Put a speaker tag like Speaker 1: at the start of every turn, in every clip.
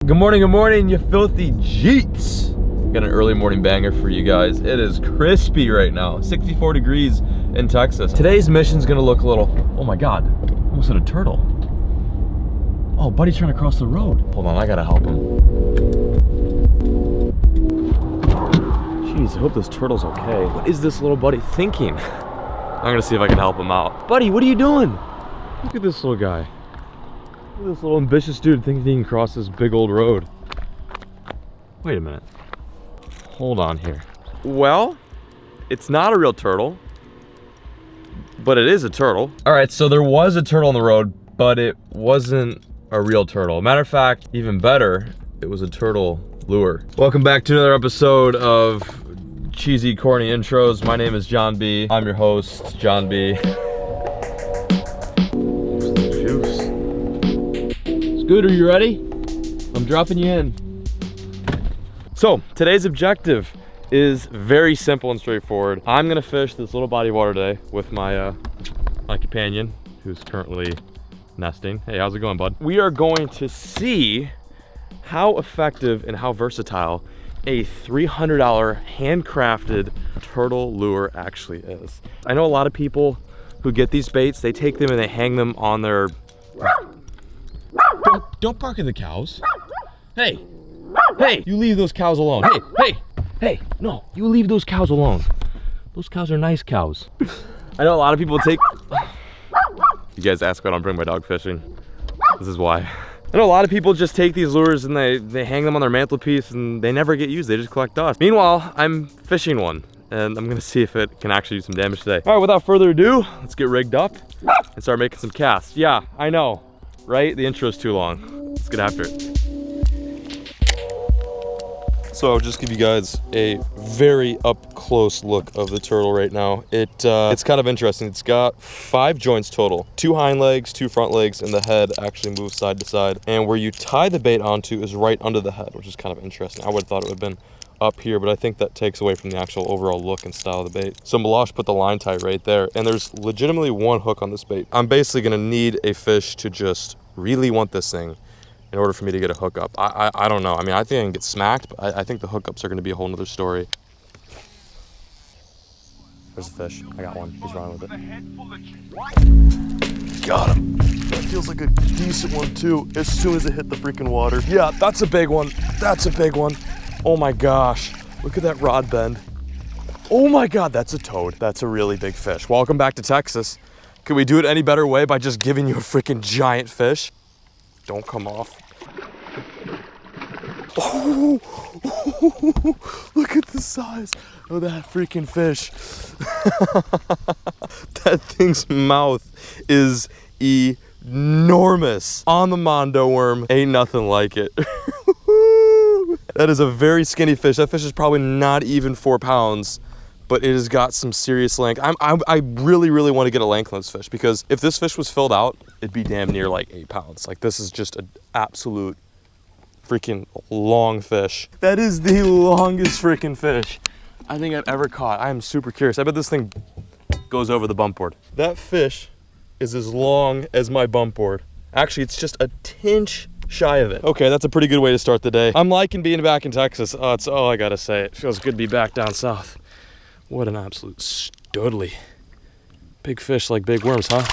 Speaker 1: Good morning, you filthy Jeets. Got an early morning banger for you guys. It is crispy right now, 64 degrees in Texas. Today's mission's gonna look a little, oh my God, almost hit a turtle. Oh, buddy's trying to cross the road. Hold on, I gotta help him. Jeez, I hope this turtle's okay. What is this little buddy thinking? I'm gonna see if I can help him out. Buddy, what are you doing? Look at this little guy. Look at this little ambitious dude thinking he can cross this big old road. Wait a minute. Hold on here. Well, it's not a real turtle, but it is a turtle. All right, so there was a turtle on the road, but it wasn't a real turtle. Matter of fact, even better, it was a turtle lure. Welcome back to another episode of Cheesy Corny Intros. My name is John B. I'm your host, John B. Good, are you ready? I'm dropping you in. So, today's objective is very simple and straightforward. I'm gonna fish this little body of water today with my my companion, who's currently nesting. Hey, how's it going, bud? We are going to see how effective and how versatile a $300 handcrafted turtle lure actually is. I know a lot of people who get these baits, they take them and they hang them on their... Don't bark at the cows. Hey, hey, you leave those cows alone. Hey, no, you leave those cows alone. Those cows are nice cows. I know a lot of people take... You guys ask why I don't bring my dog fishing. This is why. I know a lot of people just take these lures and they hang them on their mantelpiece and they never get used, they just collect dust. Meanwhile, I'm fishing one and I'm gonna see if it can actually do some damage today. All right, without further ado, let's get rigged up and start making some casts. Yeah, I know. Right? The intro's too long. Let's get after it. So I'll just give you guys a very up close look of the turtle right now. It's kind of interesting. It's got 5 joints total. 2 hind legs, 2 front legs, and the head actually moves side to side. And where you tie the bait onto is right under the head, which is kind of interesting. I would have thought it would have been up here, but I think that takes away from the actual overall look and style of the bait. So Milosh put the line tie right there, and there's legitimately 1 hook on this bait. I'm basically gonna need a fish to just really want this thing in order for me to get a hookup. I don't know. I mean, I think I can get smacked, but I think the hookups are gonna be a whole nother story. There's a fish. I got one. He's running with it. Got him. That feels like a decent one too, as soon as it hit the freaking water. Yeah, that's a big one. That's a big one. Oh my gosh, look at that rod bend. Oh my God, that's a toad. That's a really big fish. Welcome back to Texas. Could we do it any better way by just giving you a freaking giant fish? Don't come off. Oh, look at the size of that freaking fish. That thing's mouth is enormous. On the Mondo worm, ain't nothing like it. That is a very skinny fish. That fish is probably not even 4 pounds, but it has got some serious length. I really want to get a length on this fish, because if this fish was filled out, it'd be damn near like 8 pounds. Like, this is just an absolute freaking long fish. That is the longest freaking fish I think I've ever caught. I am super curious. I bet this thing goes over the bump board. That fish is as long as my bump board. Actually, it's just a tinge shy of it. Okay, that's a pretty good way to start the day. I'm liking being back in Texas. Oh, it's all I gotta say. It feels good to be back down south. What an absolute studly. Big fish like big worms, huh?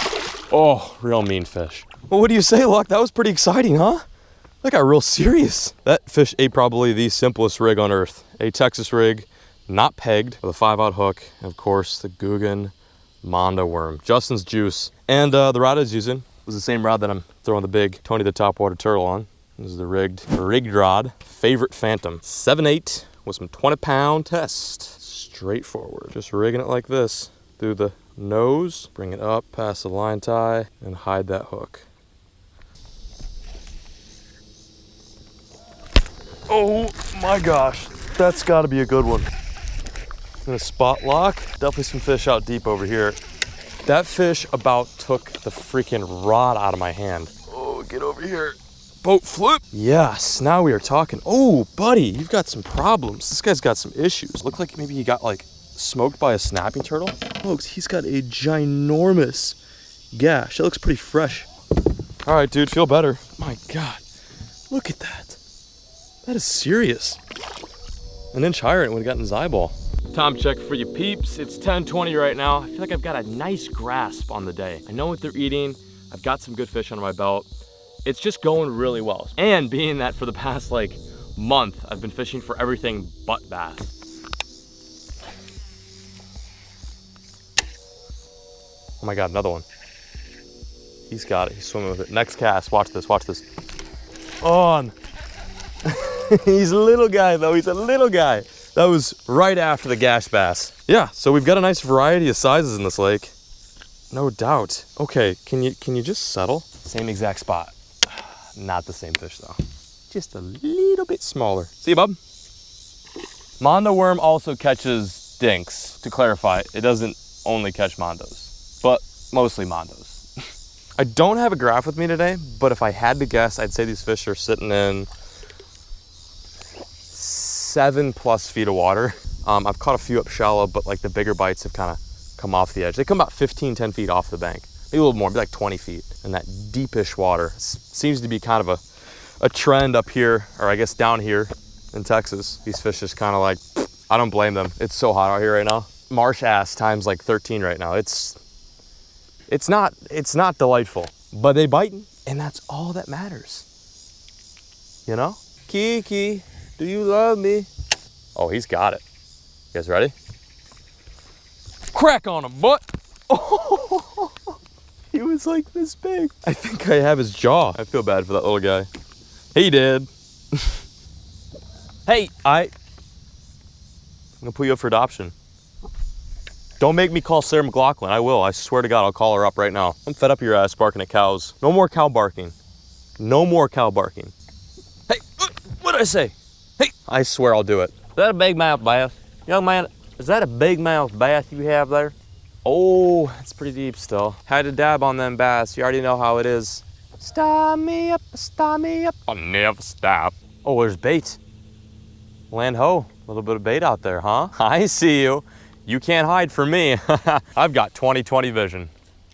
Speaker 1: Oh, real mean fish. Well, what do you say, Luck? That was pretty exciting, huh? That got real serious. That fish ate probably the simplest rig on earth. A Texas rig, not pegged, with a 5/0 hook. And of course, the Guggen Mondo worm. Justin's juice. And the rod I was using was the same rod that I'm throwing the big Tony the Topwater turtle on. This is the rigged rod. Favorite Phantom. 7/8 with some 20-pound test. Straightforward. Just rigging it like this through the nose, bring it up past the line tie, and hide that hook. Oh my gosh, that's gotta be a good one. I'm gonna spot lock. Definitely some fish out deep over here. That fish about took the freaking rod out of my hand. Oh, get over here. Boat flip. Yes, now we are talking. Oh, buddy, you've got some problems. This guy's got some issues. Look like maybe he got like smoked by a snapping turtle. Folks, he's got a ginormous Gosh, that looks pretty fresh. All right, dude, feel better. My God, look at that. That is serious. An inch higher and it would have gotten his eyeball. Time check for you peeps. It's 10:20 right now. I feel like I've got a nice grasp on the day. I know what they're eating. I've got some good fish under my belt. It's just going really well. And being that for the past like month, I've been fishing for everything but bass. Oh my God, another one. He's got it, he's swimming with it. Next cast, watch this, watch this. On. He's a little guy though, he's a little guy. That was right after the gash bass. Yeah, so we've got a nice variety of sizes in this lake. No doubt. Okay, can you just settle? Same exact spot. Not the same fish though. Just a little bit smaller. See you, bub. Mondo worm also catches dinks. To clarify, it doesn't only catch mondos, but mostly mondos. I don't have a graph with me today, but if I had to guess, I'd say these fish are sitting in 7+ feet of water. I've caught a few up shallow, but like the bigger bites have kind of come off the edge. They come about 10 feet off the bank. Maybe a little more, maybe like 20 feet in that deepish water. Seems to be kind of a trend up here, or I guess down here in Texas. These fish just kind of like, I don't blame them. It's so hot out here right now. Marsh ass times like 13 right now. It's not delightful, but they biting, and that's all that matters. You know? Kiki, do you love me? Oh, he's got it. You guys ready? Crack on him, butt. Oh, he was like this big. I think I have his jaw. I feel bad for that little guy. He did. Hey, I'm gonna put you up for adoption. Don't make me call Sarah McLaughlin. I will. I swear to God, I'll call her up right now. I'm fed up of your ass barking at cows. No more cow barking. No more cow barking. Hey, what did I say? Hey, I swear I'll do it. Is that a big mouth bass? Young man, is that a big mouth bass you have there? Oh, it's pretty deep still. Had to dab on them bass. You already know how it is. Stop me up, stop me up. I'll never stop. Oh, there's bait. Land ho. A little bit of bait out there, huh? I see you. You can't hide from me. I've got 20/20 vision.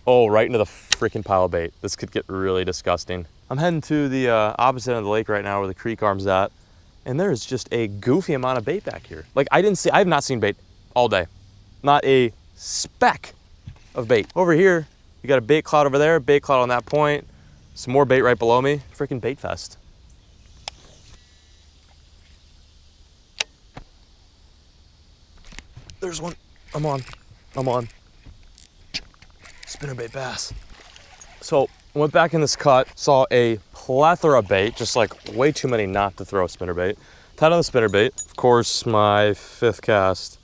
Speaker 1: Oh, right into the freaking pile of bait. This could get really disgusting. I'm heading to the opposite end of the lake right now where the creek arm's at. And there's just a goofy amount of bait back here. Like I have not seen bait all day. Not a speck of bait. Over here, you got a bait cloud over there, bait cloud on that point, some more bait right below me. Freaking bait fest. There's one. I'm on. Spinnerbait bass. So went back in this cut, saw a plethora of bait, just like way too many not to throw spinnerbait. Tied on the spinnerbait. Of course, my 5th cast,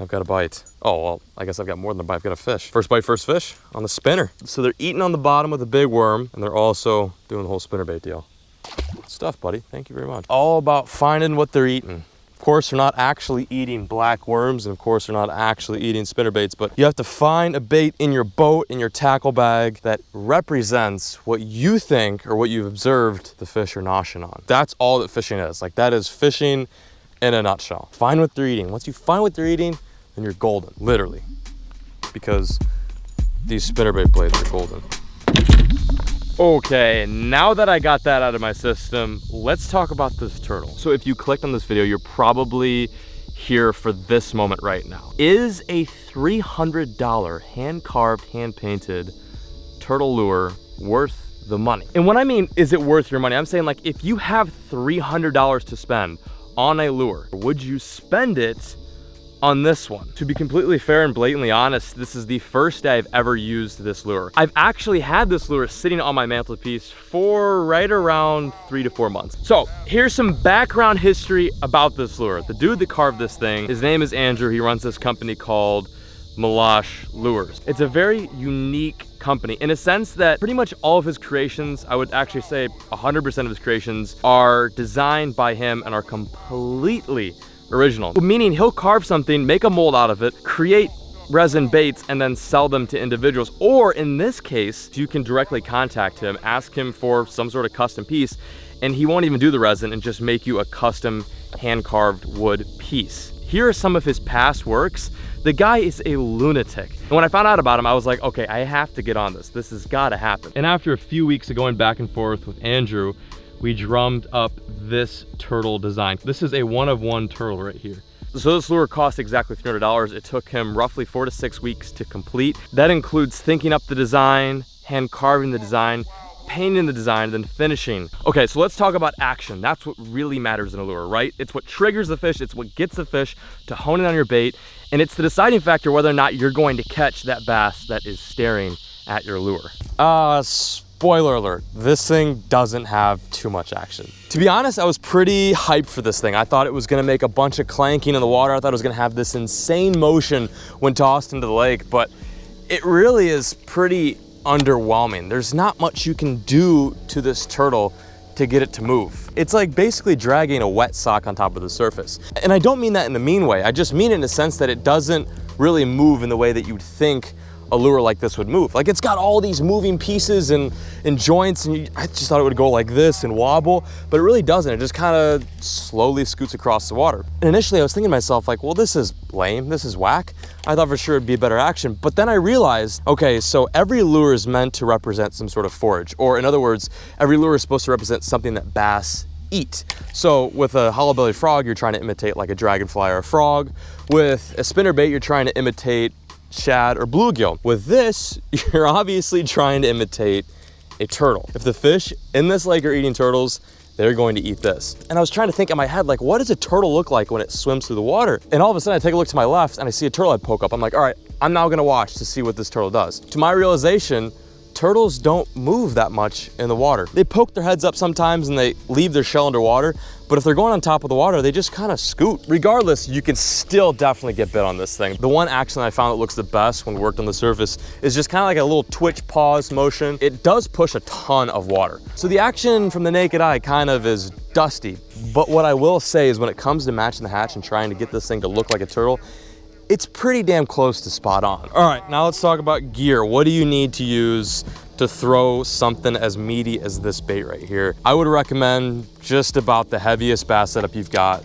Speaker 1: I've got a bite. Oh, well, I guess I've got more than a bite. I've got a fish. First bite, first fish on the spinner. So they're eating on the bottom with a big worm, and they're also doing the whole spinnerbait deal. Good stuff, buddy. Thank you very much. All about finding what they're eating. Of course, they're not actually eating black worms, and of course, they're not actually eating spinnerbaits, but you have to find a bait in your boat, in your tackle bag, that represents what you think or what you've observed the fish are noshing on. That's all that fishing is. Like, that is fishing in a nutshell. Find what they're eating. Once you find what they're eating, then you're golden, literally. Because these spinnerbait blades are golden. Okay, now that I got that out of my system, let's talk about this turtle. So if you clicked on this video, you're probably here for this moment right now. Is a $300 hand-carved, hand-painted turtle lure worth the money? And when I mean, is it worth your money? I'm saying, like, if you have $300 to spend on a lure, would you spend it on this one? To be completely fair and blatantly honest, this is the first day I've ever used this lure. I've actually had this lure sitting on my mantelpiece for right around 3 to 4 months. So here's some background history about this lure. The dude that carved this thing, his name is Andrew. He runs this company called Malash Lures. It's a very unique company in a sense that pretty much all of his creations, I would actually say 100% of his creations, are designed by him and are completely original. Meaning he'll carve something, make a mold out of it, create resin baits, and then sell them to individuals. Or in this case, you can directly contact him, ask him for some sort of custom piece, and he won't even do the resin and just make you a custom hand-carved wood piece. Here are some of his past works. The guy is a lunatic. And when I found out about him, I was like, okay, I have to get on this. This has gotta happen. And after a few weeks of going back and forth with Andrew, we drummed up this turtle design. This is a one-of-one turtle right here. So this lure cost exactly $300. It took him roughly 4 to 6 weeks to complete. That includes thinking up the design, hand carving the design, painting the design, then finishing. Okay, so let's talk about action. That's what really matters in a lure, right? It's what triggers the fish, it's what gets the fish to hone in on your bait, and it's the deciding factor whether or not you're going to catch that bass that is staring at your lure. Spoiler alert, this thing doesn't have too much action. To be honest, I was pretty hyped for this thing. I thought it was gonna make a bunch of clanking in the water. I thought it was gonna have this insane motion when tossed into the lake, but it really is pretty underwhelming. There's not much you can do to this turtle to get it to move. It's like basically dragging a wet sock on top of the surface. And I don't mean that in a mean way. I just mean it in the sense that it doesn't really move in the way that you'd think a lure like this would move. Like, it's got all these moving pieces and joints, and I just thought it would go like this and wobble, but it really doesn't. It just kind of slowly scoots across the water. And initially I was thinking to myself, like, well, this is lame, this is whack. I thought for sure it'd be better action, but then I realized, okay, so every lure is meant to represent some sort of forage, or in other words, every lure is supposed to represent something that bass eat. So with a hollow-bellied frog, you're trying to imitate like a dragonfly or a frog. With a spinnerbait, you're trying to imitate shad or bluegill. With this, you're obviously trying to imitate a turtle. If the fish in this lake are eating turtles, they're going to eat this. And I was trying to think in my head, like, what does a turtle look like when it swims through the water? And all of a sudden I take a look to my left and I see a turtle head poke up. I'm like, all right, I'm now gonna watch to see what this turtle does. To my realization, turtles don't move that much in the water. They poke their heads up sometimes and they leave their shell underwater, but if they're going on top of the water, they just kind of scoot. Regardless, you can still definitely get bit on this thing. The one action that I found that looks the best when worked on the surface is just kind of like a little twitch pause motion. It does push a ton of water. So the action from the naked eye kind of is dusty, but what I will say is when it comes to matching the hatch and trying to get this thing to look like a turtle, it's pretty damn close to spot on. All right, now let's talk about gear. What do you need to use to throw something as meaty as this bait right here? I would recommend just about the heaviest bass setup you've got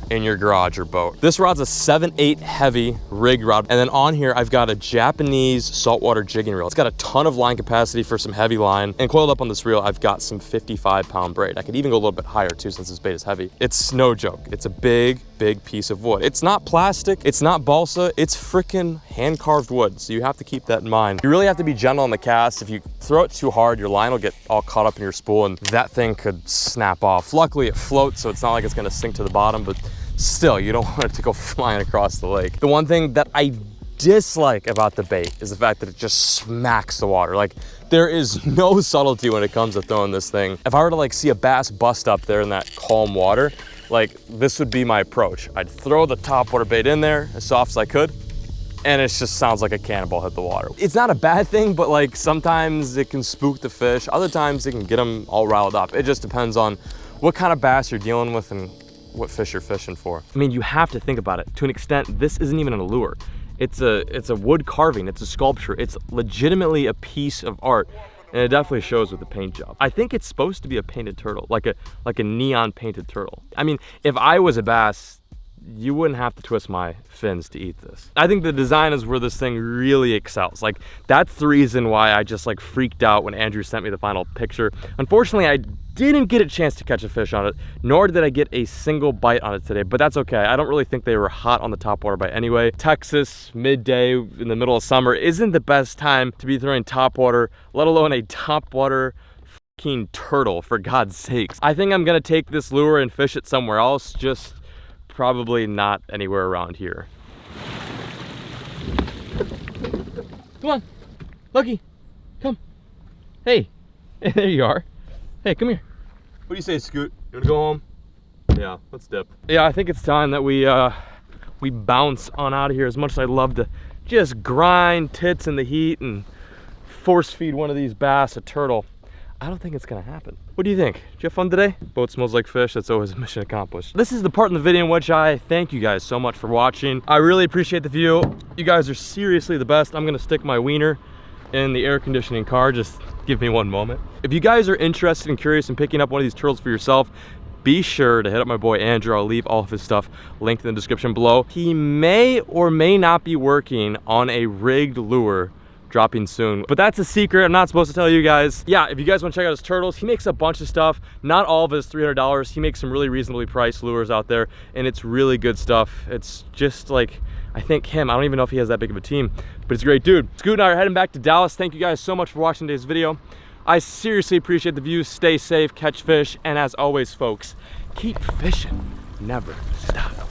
Speaker 1: in your garage or boat. This rod's a 7/8 heavy rig rod, and then on here I've got a Japanese saltwater jigging reel. It's got a ton of line capacity for some heavy line, and coiled up on this reel I've got some 55-pound braid. I could even go a little bit higher too since this bait is heavy. It's no joke. It's a big piece of wood. It's not plastic, it's not balsa, it's freaking hand-carved wood, so you have to keep that in mind. You really have to be gentle on the cast. If you throw it too hard, your line will get all caught up in your spool and that thing could snap off. Luckily it floats, so it's not like it's gonna sink to the bottom, but still, you don't want it to go flying across the lake. The one thing that I dislike about the bait is the fact that it just smacks the water. Like, there is no subtlety when it comes to throwing this thing. If I were to like see a bass bust up there in that calm water, like, this would be my approach. I'd throw the topwater bait in there as soft as I could, and it just sounds like a cannonball hit the water. It's not a bad thing, but like sometimes it can spook the fish. Other times it can get them all riled up. It just depends on what kind of bass you're dealing with and what fish you're fishing for. I mean, you have to think about it. To an extent, this isn't even an lure. It's a wood carving, it's a sculpture. It's legitimately a piece of art, and it definitely shows with the paint job. I think it's supposed to be a painted turtle, like a neon painted turtle. I mean, if I was a bass, you wouldn't have to twist my fins to eat this. I think the design is where this thing really excels. Like, that's the reason why I just like freaked out when Andrew sent me the final picture. Unfortunately, I didn't get a chance to catch a fish on it, nor did I get a single bite on it today, but that's okay. I don't really think they were hot on the topwater bite anyway. Texas, midday in the middle of summer isn't the best time to be throwing topwater, let alone a topwater fucking turtle, for God's sakes. I think I'm gonna take this lure and fish it somewhere else, just probably not anywhere around here. Come on, Lucky, come. Hey, there you are. Hey, come here. What do you say, Scoot? You wanna go home? Yeah, let's dip. Yeah, I think it's time that we bounce on out of here. As much as I'd love to just grind tits in the heat and force feed one of these bass a turtle, I don't think it's gonna happen. What do you think? Did you have fun today? Boat smells like fish. That's always a mission accomplished. This is the part in the video in which I thank you guys so much for watching. I really appreciate the view. You guys are seriously the best. I'm gonna stick my wiener in the air conditioning car. Just give me one moment. If you guys are interested and curious in picking up one of these turtles for yourself, be sure to hit up my boy Andrew. I'll leave all of his stuff linked in the description below. He may or may not be working on a rigged lure dropping soon. But that's a secret I'm not supposed to tell you guys. Yeah, if you guys want to check out his turtles, he makes a bunch of stuff. Not all of it is $300. He makes some really reasonably priced lures out there, and it's really good stuff. It's just like, I think him, I don't even know if he has that big of a team, but it's a great dude. Scoot and I are heading back to Dallas. Thank you guys so much for watching today's video. I seriously appreciate the views. Stay safe, catch fish, and as always, folks, keep fishing, never stop.